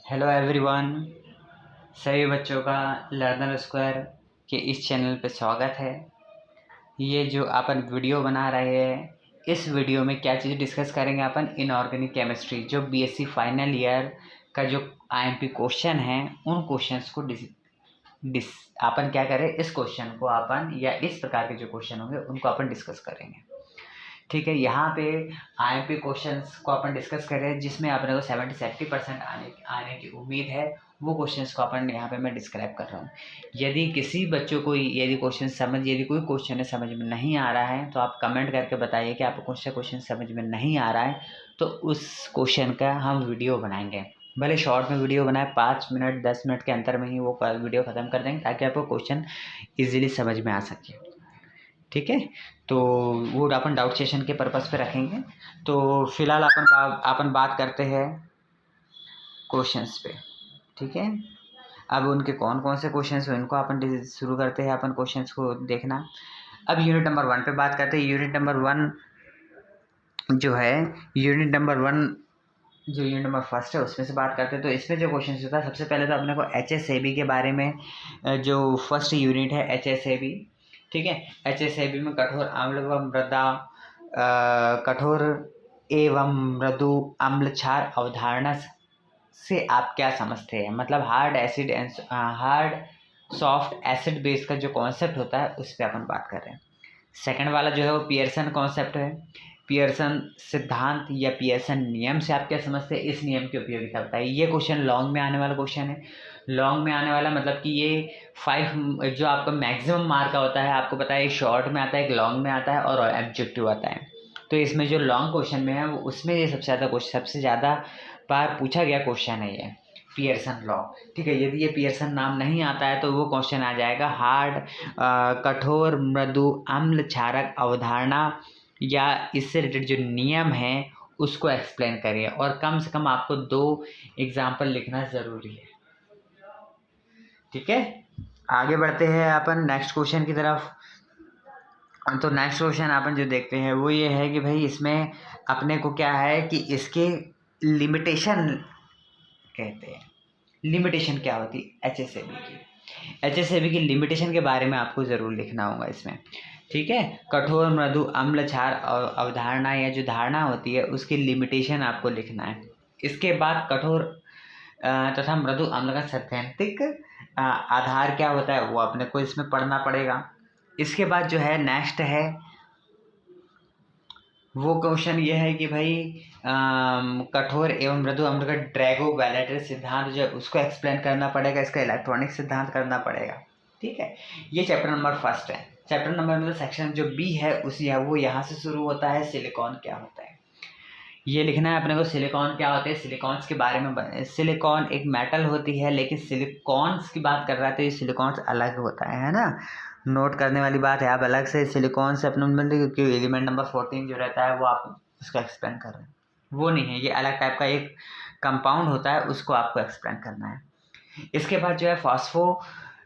Hello everyone. सभी बच्चों का लर्नर स्क्वायर के इस चैनल पे स्वागत है। ये जो अपन वीडियो बना रहे हैं, इस वीडियो में क्या चीज़ डिस्कस करेंगे अपन इनऑर्गेनिक केमिस्ट्री, जो बीएससी फाइनल ईयर का जो आईएमपी क्वेश्चन है, उन क्वेश्चंस को डिस अपन क्या करें, इस क्वेश्चन को अपन या इस प्रकार के जो क्वेश्चन होंगे उनको अपन डिस्कस करेंगे। ठीक है, यहाँ पे आईएमपी क्वेश्चंस को अपन डिस्कस कर रहे हैं, जिसमें अपने को 70% आने की उम्मीद है। वो क्वेश्चंस को अपन यहाँ पे मैं डिस्क्राइब कर रहा हूँ। यदि किसी बच्चों को यदि कोई क्वेश्चन है समझ में नहीं आ रहा है, तो आप कमेंट करके बताइए कि आपको कौन सा क्वेश्चन समझ में नहीं आ रहा है, तो उस क्वेश्चन का हम वीडियो बनाएंगे। भले शॉर्ट में वीडियो बनाए, 5 मिनट 10 मिनट के अंतर में ही वो वीडियो ख़त्म कर देंगे, ताकि आपको क्वेश्चन ईजिली समझ में आ सके। ठीक है, तो वो अपन डाउट सेशन के पर्पज़ पे रखेंगे। तो फिलहाल अपन बात करते हैं क्वेश्चंस पे। ठीक है, अब उनके कौन कौन से क्वेश्चंस हैं उनको अपन शुरू करते हैं अपन क्वेश्चंस को देखना। अब यूनिट नंबर 1 पे बात करते हैं। यूनिट नंबर 1 जो है, यूनिट नंबर 1 जो यूनिट नंबर फर्स्ट है उसमें से बात करते हैं। तो इसमें जो क्वेश्चन होता है, सबसे पहले तो अपने को HSAB के बारे में, जो फर्स्ट यूनिट है HSAB। ठीक है, HSAB में कठोर अम्ल व मृदा कठोर एवं मृदु अम्ल क्षार अवधारणा से आप क्या समझते हैं, मतलब हार्ड सॉफ्ट एसिड बेस का जो कॉन्सेप्ट होता है उस पर अपन बात कर रहे हैं। सेकंड वाला जो है वो पियर्सन कॉन्सेप्ट है। पियर्सन सिद्धांत या पियर्सन नियम से आप क्या समझते हैं, इस नियम की उपयोगिता बताइए। ये क्वेश्चन लॉन्ग में आने वाला क्वेश्चन है। लॉन्ग में आने वाला मतलब कि ये 5 जो आपका मैक्सिमम मार्क का होता है, आपको पता है, एक शॉर्ट में आता है, एक लॉन्ग में आता है और ऑब्जेक्टिव आता है। तो इसमें जो लॉन्ग क्वेश्चन में है वो, उसमें ये सबसे ज़्यादा बार पूछा गया क्वेश्चन है ये पियर्सन लॉ। ठीक है, यदि ये पियर्सन नाम नहीं आता है तो वो क्वेश्चन आ जाएगा हार्ड कठोर मृदु अम्ल क्षारक अवधारणा, या इससे रिलेटेड जो नियम है उसको एक्सप्लेन करिए, और कम से कम आपको 2 एग्जाम्पल लिखना ज़रूरी है। ठीक है, आगे बढ़ते हैं अपन नेक्स्ट क्वेश्चन की तरफ। तो नेक्स्ट क्वेश्चन अपन जो देखते हैं वो ये है कि भाई इसमें अपने को क्या है कि इसके लिमिटेशन कहते हैं। लिमिटेशन क्या होती है HSAB की लिमिटेशन के बारे में आपको ज़रूर लिखना होगा इसमें। ठीक है, कठोर मृदु अम्ल क्षार अवधारणा या जो धारणा होती है उसकी लिमिटेशन आपको लिखना है। इसके बाद कठोर तथा मृदु अम्ल का सैद्धांतिक आधार क्या होता है वो अपने को इसमें पढ़ना पड़ेगा। इसके बाद जो है नेक्स्ट है वो क्वेश्चन ये है कि भाई कठोर एवं मृदु अम्ल का ड्रैगो वैलेटरी सिद्धांत जो है उसको एक्सप्लेन करना पड़ेगा, इसका इलेक्ट्रॉनिक सिद्धांत करना पड़ेगा। ठीक है, ये चैप्टर नंबर फर्स्ट है। चैप्टर नंबर मतलब सेक्शन जो बी है वो यहाँ से शुरू होता है, सिलिकॉन क्या होता है ये लिखना है अपने को। सिलिकॉन क्या होते हैं, सिलिकॉन्स के बारे में सिलिकॉन एक मेटल होती है, लेकिन सिलिकॉन्स की बात कर रहा है तो ये सिलिकॉन्स अलग होता है ना। नोट करने वाली बात है, आप अलग से सिलिकॉन से अपने मतलब, क्योंकि एलिमेंट नंबर 14 जो रहता है वो आप उसका एक्सप्लेन कर रहे हैं, वो नहीं है, ये अलग टाइप का एक कंपाउंड होता है, उसको आपको एक्सप्लेन करना है। इसके बाद जो है फॉस्फो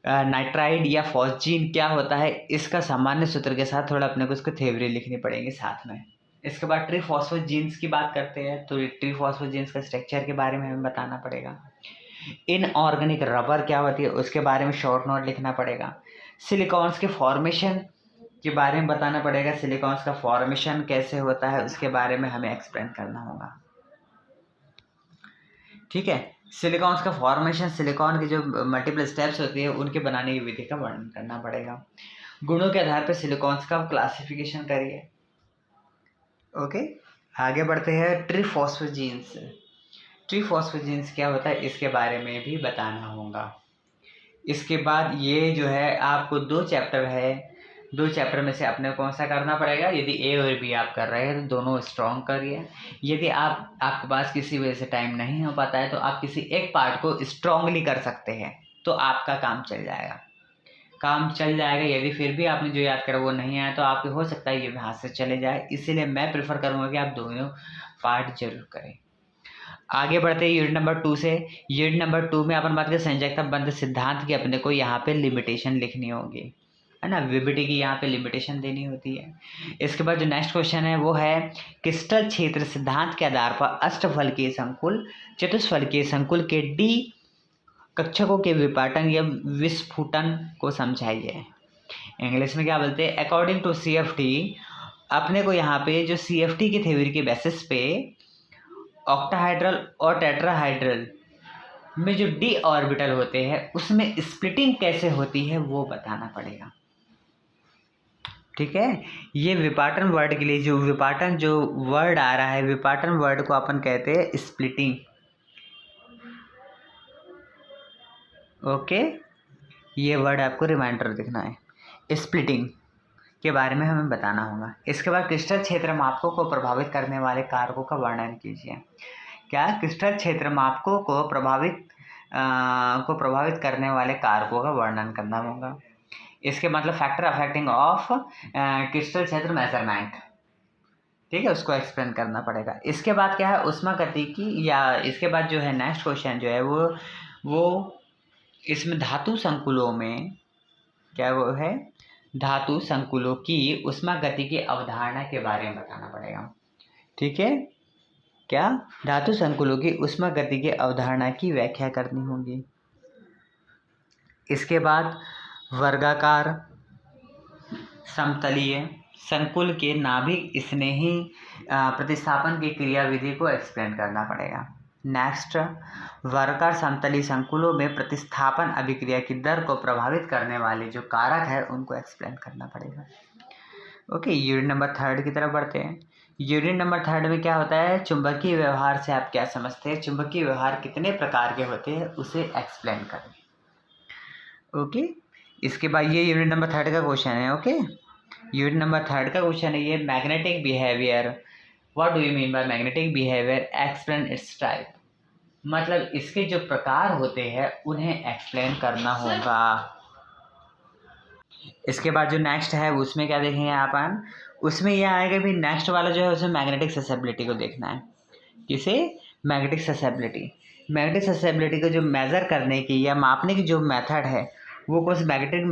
नाइट्राइड या फॉस्जीन क्या होता है, इसका सामान्य सूत्र के साथ थोड़ा अपने को इसको थ्योरी लिखनी पड़ेगी साथ में। इसके बाद ट्रीफॉस्फोजीन्स की बात करते हैं, तो ट्रीफॉस्फोजीन्स का स्ट्रक्चर के बारे में हमें बताना पड़ेगा। इनऑर्गेनिक रबर क्या होती है उसके बारे में शॉर्ट नोट लिखना पड़ेगा। सिलिकॉन्स के फॉर्मेशन के बारे में बताना पड़ेगा, सिलिकॉन्स का फॉर्मेशन कैसे होता है उसके बारे में हमें एक्सप्लेन करना होगा। ठीक है, सिलिकॉन्स का फॉर्मेशन, सिलिकॉन की जो मल्टीपल स्टेप्स होती है उनके बनाने की विधि का वर्णन करना पड़ेगा। गुणों के आधार पर सिलिकॉन्स का क्लासिफिकेशन करिए। ओके, आगे बढ़ते हैं ट्रीफॉस्फोजीन्स। ट्रीफॉस्फोजीन्स क्या होता है इसके बारे में भी बताना होगा। इसके बाद ये जो है आपको 2 चैप्टर है, 2 चैप्टर में से अपने कौन सा करना पड़ेगा। यदि ए और बी आप कर रहे हैं तो दोनों स्ट्रॉन्ग करिए। यदि आपके पास किसी वजह से टाइम नहीं हो पाता है तो आप किसी एक पार्ट को स्ट्रांगली कर सकते हैं, तो आपका काम चल जाएगा। यदि फिर भी आपने जो याद करा वो नहीं आया तो आपके हो सकता है ये हाथ से चले जाए, इसीलिए मैं प्रेफर करूँगा कि आप दोनों पार्ट जरूर करें। आगे बढ़ते हैं यूनिट नंबर 2 से। यूनिट नंबर 2 में अपन बात करें संयोजकता बंध सिद्धांत की, अपने को यहाँ पे लिमिटेशन लिखनी होगी। है ना, वीबीटी की यहाँ पे लिमिटेशन देनी होती है। इसके बाद जो नेक्स्ट क्वेश्चन है वो है क्रिस्टल क्षेत्र सिद्धांत के आधार पर अष्टफलकीय संकुल चतुष्फलकीय संकुल के डी कक्षकों के विपाटन या विस्फुटन को समझाइए। इंग्लिश में क्या बोलते हैं, अकॉर्डिंग टू CFT, अपने को यहाँ पे जो CFT की थ्योरी के बेसिस पे ऑक्टाहाइड्रल और टेट्राहाइड्रल में जो डी ऑर्बिटल होते हैं उसमें स्प्लिटिंग कैसे होती है वो बताना पड़ेगा। ठीक है, ये विपाटन वर्ड के लिए जो विपाटन जो वर्ड आ रहा है, विपाटन वर्ड को अपन कहते हैं स्प्लिटिंग। ओके, ये वर्ड आपको रिमाइंडर दिखना है, स्प्लिटिंग के बारे में हमें बताना होगा। इसके बाद क्रिस्टल क्षेत्र मापकों को प्रभावित करने वाले कारकों का वर्णन कीजिए। क्या, क्रिस्टल क्षेत्र मापकों को प्रभावित करने वाले कारकों का वर्णन करना होगा। इसके मतलब फैक्टर अफेक्टिंग ऑफ क्रिस्टल क्षेत्र मेजरमेंट, ठीक है, उसको एक्सप्लेन करना पड़ेगा। इसके बाद क्या है, ऊष्मागतिकी, या इसके बाद जो है नेक्स्ट क्वेश्चन जो है वो इसमें धातु संकुलों में क्या वो है, धातु संकुलों की ऊष्मागतिकी अवधारणा के बारे में बताना पड़ेगा। ठीक है, क्या, धातु संकुलों की ऊष्मागतिकी अवधारणा की व्याख्या करनी होगी। इसके बाद वर्गाकार समतलीय संकुल के नाभिक स्नेही प्रतिस्थापन की क्रियाविधि को एक्सप्लेन करना पड़ेगा। नेक्स्ट, वर्गाकार समतलीय संकुलों में प्रतिस्थापन अभिक्रिया की दर को प्रभावित करने वाले जो कारक है उनको एक्सप्लेन करना पड़ेगा। ओके, यूनिट नंबर 3 की तरफ बढ़ते हैं। यूनिट नंबर 3 में क्या होता है, चुंबकीय व्यवहार से आप क्या समझते हैं, चुंबकीय व्यवहार कितने प्रकार के होते हैं उसे एक्सप्लेन करें। ओके, इसके बाद ये यूनिट नंबर 3 का क्वेश्चन है। ओके, यूनिट नंबर 3 का क्वेश्चन है ये magnetic behaviour. What do you mean by magnetic behaviour, explain it's type. मतलब इसके जो प्रकार होते हैं उन्हें एक्सप्लेन करना होगा। इसके बाद जो नेक्स्ट है उसमें क्या देखेंगे अपन, उसमें यह आएगा भी नेक्स्ट वाला जो है उसमें मैग्नेटिक ससेबिलिटी को देखना है। किसे, मैग्नेटिक ससेबिलिटी। मैग्नेटिक ससेबिलिटी को जो मेज़र करने की या मापने की जो मेथड है वो कुछ मैग्नेटिक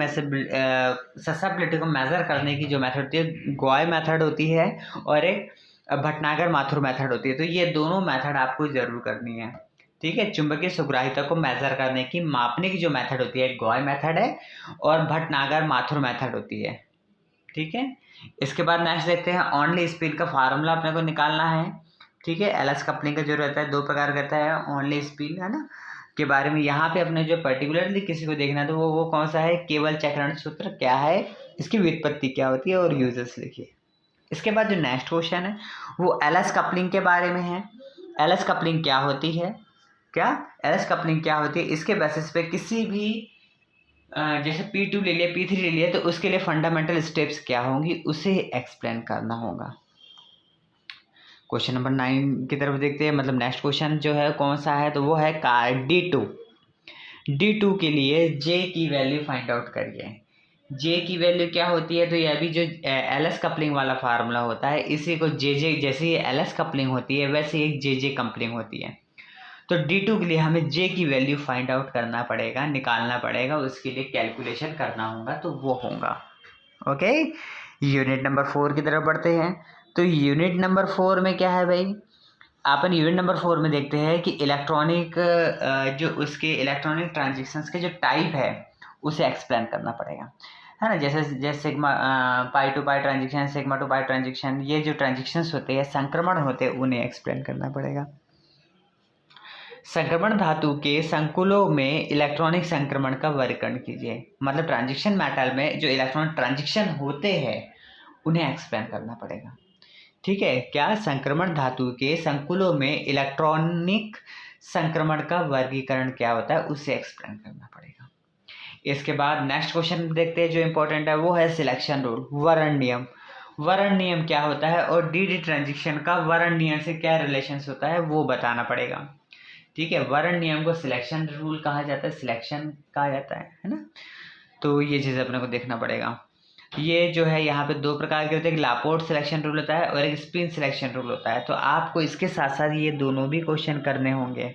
ससेबिलिटी को मेज़र करने की जो मेथड होती है गॉय मेथड होती है और एक भटनागर माथुर मेथड होती है। तो ये दोनों मेथड आपको ज़रूर करनी है। ठीक है, चुंबकीय सुग्राहिता को मेज़र करने की मापने की जो मेथड होती है गॉय मेथड है और भटनागर माथुर मेथड होती है। ठीक है, इसके बाद नेक्स्ट देखते हैं ओनली स्पीड का फार्मूला अपने को निकालना है। ठीक है, एलएस कपलिंग का जो रहता है 2 प्रकार करता है, ओनली स्पीड है ना के बारे में यहाँ पे अपने जो पर्टिकुलरली किसी को देखना है तो वो कौन सा है, केवल चक्रण सूत्र क्या है, इसकी व्युत्पत्ति क्या होती है और यूजर्स लिखिए। इसके बाद जो नेक्स्ट क्वेश्चन है वो एलएस कपलिंग के बारे में है। एलएस कपलिंग क्या होती है, क्या एलएस कपलिंग क्या होती है, इसके बेसिस पे किसी भी जैसे P2 ले लिया, P3 ले लिया तो उसके लिए फंडामेंटल स्टेप्स क्या होंगी उसे एक्सप्लेन करना होगा। क्वेश्चन नंबर 9 की तरफ देखते हैं। मतलब नेक्स्ट क्वेश्चन जो है कौन सा है तो वो है D2 के लिए J की वैल्यू फाइंड आउट करिए। J की वैल्यू क्या होती है, तो ये अभी जो एलएस कपलिंग वाला फार्मूला होता है इसी को JJ, जैसे ये एलएस कपलिंग होती है वैसे एक JJ कपलिंग होती है। तो D2 के लिए हमें J की वैल्यू फाइंड आउट करना पड़ेगा, निकालना पड़ेगा, उसके लिए कैलकुलेशन करना होगा तो वो होगा। ओके, यूनिट नंबर 4 की तरफ बढ़ते हैं। तो यूनिट नंबर 4 में क्या है भाई, अपन यूनिट नंबर 4 में देखते हैं कि इलेक्ट्रॉनिक जो उसके इलेक्ट्रॉनिक ट्रांजिशंस के जो टाइप है उसे एक्सप्लेन करना पड़ेगा, है ना। जैसे sigma pi to pi transition, sigma to pi transition, ये जो ट्रांजिशंस होते हैं संक्रमण होते हैं उन्हें एक्सप्लेन करना पड़ेगा। संक्रमण धातु के संकुलों में इलेक्ट्रॉनिक संक्रमण का वर्गीकरण कीजिए। मतलब ट्रांजिशन मेटल में जो इलेक्ट्रॉनिक ट्रांजिशन होते हैं उन्हें एक्सप्लेन करना पड़ेगा। ठीक है, क्या, संक्रमण धातु के संकुलों में इलेक्ट्रॉनिक संक्रमण का वर्गीकरण क्या होता है उसे एक्सप्लेन करना पड़ेगा। इसके बाद नेक्स्ट क्वेश्चन देखते हैं जो इंपॉर्टेंट है वो है सिलेक्शन रूल, वर्ण नियम। वर्ण नियम क्या होता है और डी ट्रांजिशन का वर्ण नियम से क्या रिलेशंस होता है वो बताना पड़ेगा। ठीक है, वर्ण नियम को सिलेक्शन रूल कहा जाता है, सिलेक्शन कहा जाता है ना। तो ये चीज़ अपने को देखना पड़ेगा। ये जो है यहाँ पे 2 प्रकार के होते हैं, एक लापोर्ट सिलेक्शन रूल होता है और एक स्पिन सिलेक्शन रूल होता है। तो आपको इसके साथ साथ ये दोनों भी क्वेश्चन करने होंगे।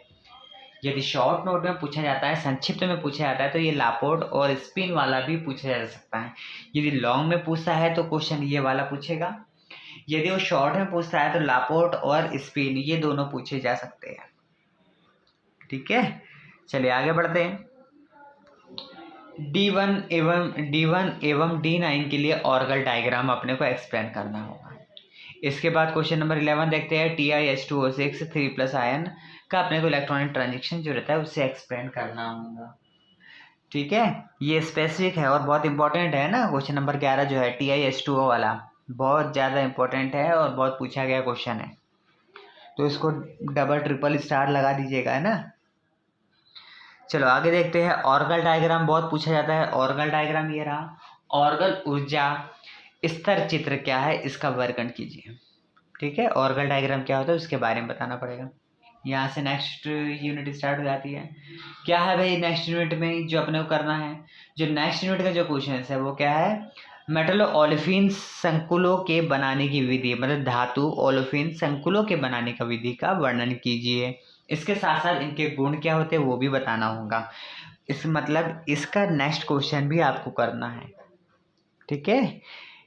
यदि शॉर्ट नोट में पूछा जाता है, संक्षिप्त में पूछा जाता है, तो ये लापोर्ट और स्पिन वाला भी पूछा जा सकता है। यदि लॉन्ग में पूछता है तो क्वेश्चन ये वाला पूछेगा। यदि वो शॉर्ट में पूछता है तो लापोर्ट और स्पिन ये दोनों पूछे जा सकते हैं। ठीक है, चलिए आगे बढ़ते हैं। D1 एवं D9 के लिए ऑर्गल डायग्राम अपने को एक्सप्लेन करना होगा। इसके बाद क्वेश्चन नंबर 11 देखते हैं। TiH2O6 3+ आयन का अपने को इलेक्ट्रॉनिक ट्रांजेक्शन जो रहता है उससे एक्सप्लेन करना होगा। ठीक है, ये स्पेसिफिक है और बहुत इंपॉर्टेंट है ना। क्वेश्चन नंबर 11 जो है TiH2O वाला बहुत ज़्यादा इंपॉर्टेंट है और बहुत पूछा गया क्वेश्चन है, तो इसको डबल ट्रिपल स्टार लगा दीजिएगा, है ना। चलो आगे देखते हैं। ऑर्गल डायग्राम बहुत पूछा जाता है। ऑर्गल डायग्राम ये रहा। ऑर्गल ऊर्जा स्तर चित्र क्या है, इसका वर्णन कीजिए। ठीक है, ऑर्गल डायग्राम क्या होता है उसके बारे में बताना पड़ेगा। यहाँ से नेक्स्ट यूनिट स्टार्ट हो जाती है। क्या है भाई नेक्स्ट यूनिट में जो अपने को करना है, जो नेक्स्ट यूनिट का जो क्वेश्चन है वो क्या है, मेटल ओलेफिन संकुलों के बनाने की विधि, मतलब धातु ओलेफिन संकुलों के बनाने का विधि का वर्णन कीजिए। इसके साथ साथ इनके गुण क्या होते हैं वो भी बताना होगा। इस मतलब इसका नेक्स्ट क्वेश्चन भी आपको करना है। ठीक है,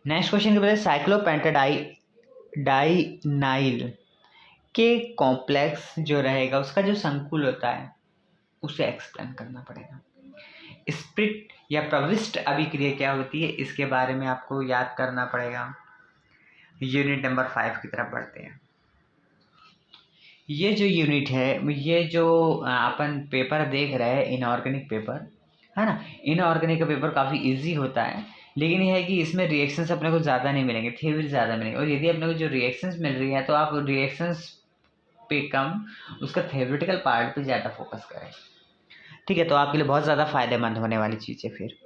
नेक्स्ट क्वेश्चन के बाद साइक्लोपेंटाडाइनाइल के कॉम्प्लेक्स जो रहेगा उसका जो संकुल होता है उसे एक्सप्लेन करना पड़ेगा। स्प्लिट या प्रविष्ट अभिक्रिया क्या होती है इसके बारे में आपको याद करना पड़ेगा। यूनिट नंबर 5 की तरफ बढ़ते हैं। ये जो यूनिट है, ये जो अपन पेपर देख रहे हैं इनऑर्गेनिक पेपर है ना, इनऑर्गेनिक का पेपर काफ़ी इजी होता है, लेकिन यह है कि इसमें रिएक्शंस अपने को ज़्यादा नहीं मिलेंगे, थ्योरी ज़्यादा मिलेंगे। और यदि अपने को जो रिएक्शंस मिल रही है तो आप रिएक्शंस पे कम, उसका थ्योरेटिकल पार्ट पे ज़्यादा फोकस करें। ठीक है, तो आपके लिए बहुत ज़्यादा फायदेमंद होने वाली चीज़ है फिर।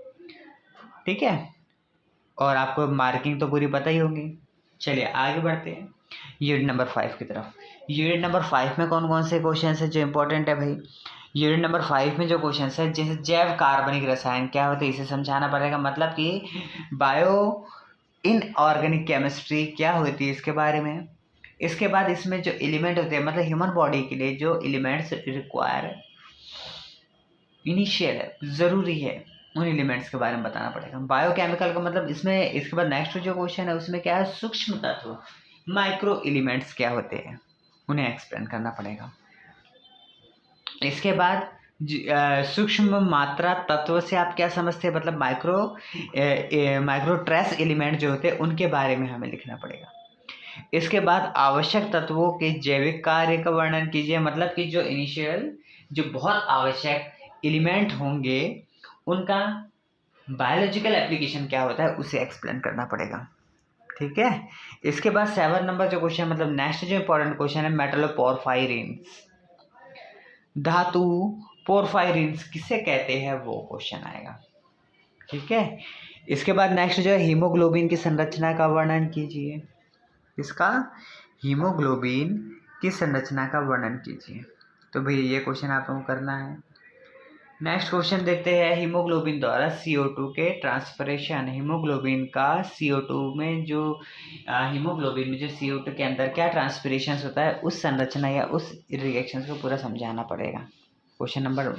ठीक है, और आपको मार्किंग तो पूरी पता ही होगी। चलिए आगे बढ़ते हैं यूनिट नंबर 5 की तरफ। यूनिट नंबर 5 में कौन कौन से क्वेश्चन है जो इंपॉर्टेंट है भाई। यूनिट नंबर 5 में जो क्वेश्चन है, जैसे जैव कार्बनिक रसायन क्या होते हैं इसे समझाना पड़ेगा, मतलब कि बायो इनऑर्गेनिक केमिस्ट्री क्या होती है इसके बारे में। इसके बाद इसमें जो एलिमेंट होते हैं, मतलब ह्यूमन बॉडी के लिए जो एलिमेंट्स रिक्वायर इनिशियल है, ज़रूरी है, उन एलिमेंट्स के बारे में बताना पड़ेगा। बायोकेमिकल का मतलब इसमें, इसके बाद नेक्स्ट जो क्वेश्चन है उसमें क्या है, सूक्ष्म तत्व माइक्रो एलिमेंट्स क्या होते हैं उन्हें एक्सप्लेन करना पड़ेगा। इसके बाद सूक्ष्म मात्रा तत्व से आप क्या समझते हैं, मतलब माइक्रो ट्रेस एलिमेंट जो होते हैं उनके बारे में हमें लिखना पड़ेगा। इसके बाद आवश्यक तत्वों के जैविक कार्य का वर्णन कीजिए, मतलब कि जो इनिशियल जो बहुत आवश्यक एलिमेंट होंगे उनका बायोलॉजिकल एप्लीकेशन क्या होता है उसे एक्सप्लेन करना पड़ेगा। ठीक है, इसके बाद 7 नंबर जो क्वेश्चन, मतलब नेक्स्ट जो इंपॉर्टेंट क्वेश्चन है, मेटलोपोरफायरिन्स, धातु पोरफायरिन्स किसे कहते हैं वो क्वेश्चन आएगा। ठीक है, इसके बाद नेक्स्ट जो है हीमोग्लोबिन की संरचना का वर्णन कीजिए। इसका हीमोग्लोबिन की संरचना का वर्णन कीजिए। तो भैया ये क्वेश्चन आप लोगों को करना है। नेक्स्ट क्वेश्चन देखते हैं। हीमोग्लोबिन द्वारा CO2 के ट्रांसपरेशन, हीमोग्लोबिन का CO2 में जो हीमोग्लोबिन में जो CO2 के अंदर क्या ट्रांसपरेशन होता है उस संरचना या उस रिएक्शन को पूरा समझाना पड़ेगा। क्वेश्चन नंबर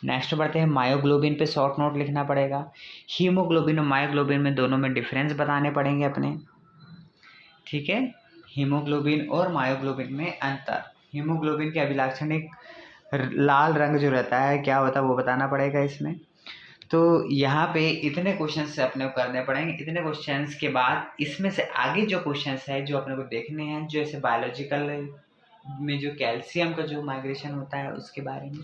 नेक्स्ट बढ़ते हैं। मायोग्लोबिन पे शॉर्ट नोट लिखना पड़ेगा। हीमोग्लोबिन और मायोग्लोबिन में दोनों में डिफरेंस बताने पड़ेंगे अपने। ठीक है, हीमोग्लोबिन और मायोग्लोबिन में अंतर, हीमोग्लोबिन के अभिलाक्षणिक लाल रंग जो रहता है क्या होता है वो बताना पड़ेगा इसमें। तो यहाँ पे इतने क्वेश्चंस अपने को करने पड़ेंगे। इतने क्वेश्चंस के बाद इसमें से आगे जो क्वेश्चंस है जो अपने को देखने हैं, जैसे बायोलॉजिकल में जो कैल्शियम का जो माइग्रेशन होता है उसके बारे में,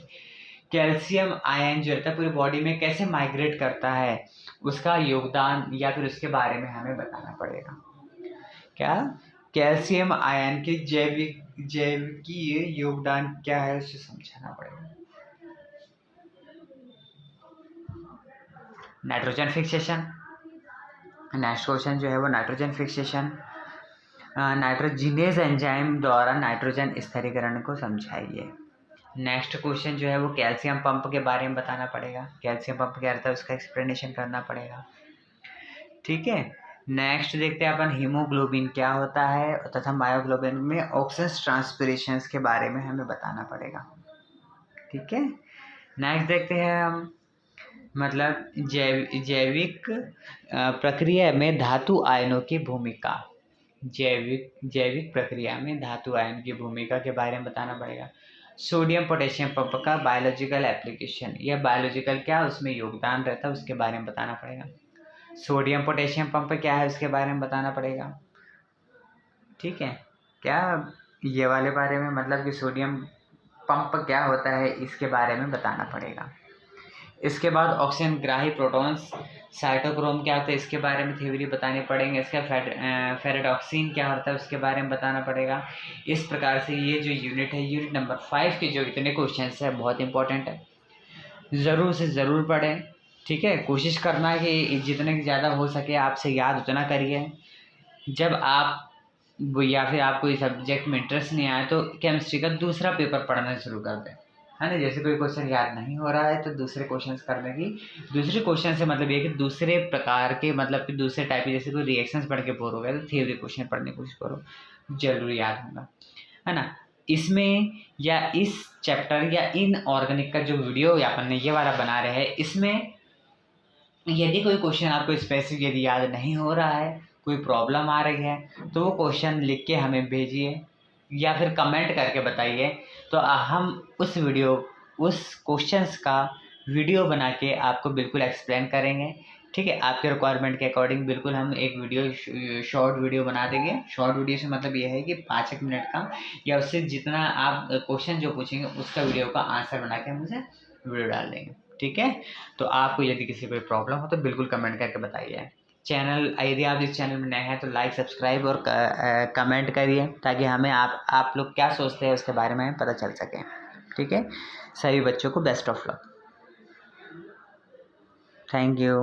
कैल्शियम आयन जो रहता है पूरी बॉडी में कैसे माइग्रेट करता है उसका योगदान या फिर उसके बारे में हमें बताना पड़ेगा। क्या कैल्शियम आयन के जैविकीय योगदान क्या है उसे समझाना पड़ेगा। नाइट्रोजन फिक्सेशन, नेक्स्ट क्वेश्चन जो है वो नाइट्रोजन फिक्सेशन, नाइट्रोजिनेज एंजाइम द्वारा नाइट्रोजन स्थिरीकरण को समझाइए। नेक्स्ट क्वेश्चन जो है वो कैल्शियम पंप के बारे में बताना पड़ेगा। कैल्शियम पंप क्या रहता है उसका एक्सप्लेनेशन करना पड़ेगा। ठीक है, नेक्स्ट देखते हैं अपन हीमोग्लोबिन क्या होता है तथा मायोग्लोबिन में ऑक्सीजन ट्रांसपिरेशन के बारे में हमें बताना पड़ेगा। ठीक है, नेक्स्ट देखते हैं हम, मतलब जैविक प्रक्रिया में धातु आयनों की भूमिका। जैविक प्रक्रिया में धातु आयन की भूमिका के बारे में बताना पड़ेगा। सोडियम पोटेशियम पंप का बायोलॉजिकल एप्लीकेशन, यह बायोलॉजिकल क्या उसमें योगदान रहता है उसके बारे में बताना पड़ेगा। सोडियम पोटेशियम पंप क्या है उसके बारे में बताना पड़ेगा। ठीक है, क्या ये वाले बारे में, मतलब कि सोडियम पंप क्या होता है इसके बारे में बताना पड़ेगा। इसके बाद ऑक्सीजन ग्राही प्रोटॉन्स, साइटोक्रोम क्या होता है इसके बारे में थ्योरी बताने पड़ेंगे। इसका फेरेडॉक्सिन क्या होता है उसके बारे में बताना पड़ेगा। इस प्रकार से ये जो यूनिट है, यूनिट नंबर 5 के जो इतने क्वेश्चन है बहुत इंपॉर्टेंट है, ज़रूर से ज़रूर पढ़ें। ठीक है, कोशिश करना कि जितने ज़्यादा हो सके आपसे याद उतना करिए। जब आप या फिर आपको इस सब्जेक्ट में इंटरेस्ट नहीं आया तो केमिस्ट्री का दूसरा पेपर पढ़ना शुरू कर दें, है ना। जैसे कोई क्वेश्चन याद नहीं हो रहा है तो दूसरे क्वेश्चंस करने की, दूसरे क्वेश्चन से मतलब ये कि दूसरे प्रकार के, मतलब कि दूसरे टाइप के, जैसे कोई रिएक्शंस पढ़ के बोर हो गया तो थ्योरी क्वेश्चन पढ़ने की कोशिश करो, जरूर याद होगा, है ना। इसमें या इस चैप्टर या इनऑर्गेनिक का जो वीडियो अपन ने ये वाला बना रहे हैं, इसमें यदि कोई क्वेश्चन आपको स्पेसिफिक यदि याद नहीं हो रहा है, कोई प्रॉब्लम आ रही है, तो वो क्वेश्चन लिख के हमें भेजिए या फिर कमेंट करके बताइए, तो हम उस क्वेश्चंस का वीडियो बना के आपको बिल्कुल एक्सप्लेन करेंगे। ठीक है, आपके रिक्वायरमेंट के अकॉर्डिंग बिल्कुल हम एक वीडियो, शॉर्ट वीडियो बना देंगे। शॉर्ट वीडियो से मतलब ये है कि 5 मिनट का या उससे जितना आप क्वेश्चन जो पूछेंगे उसका वीडियो का आंसर बना के हम उसे वीडियो डाल देंगे। ठीक है, तो आपको यदि किसी कोई प्रॉब्लम हो तो बिल्कुल कमेंट करके बताइए। चैनल, यदि आप इस चैनल में नए हैं तो लाइक, सब्सक्राइब और कमेंट करिए, ताकि हमें आप लोग क्या सोचते हैं उसके बारे में पता चल सके। ठीक है, सभी बच्चों को best of luck. Thank you.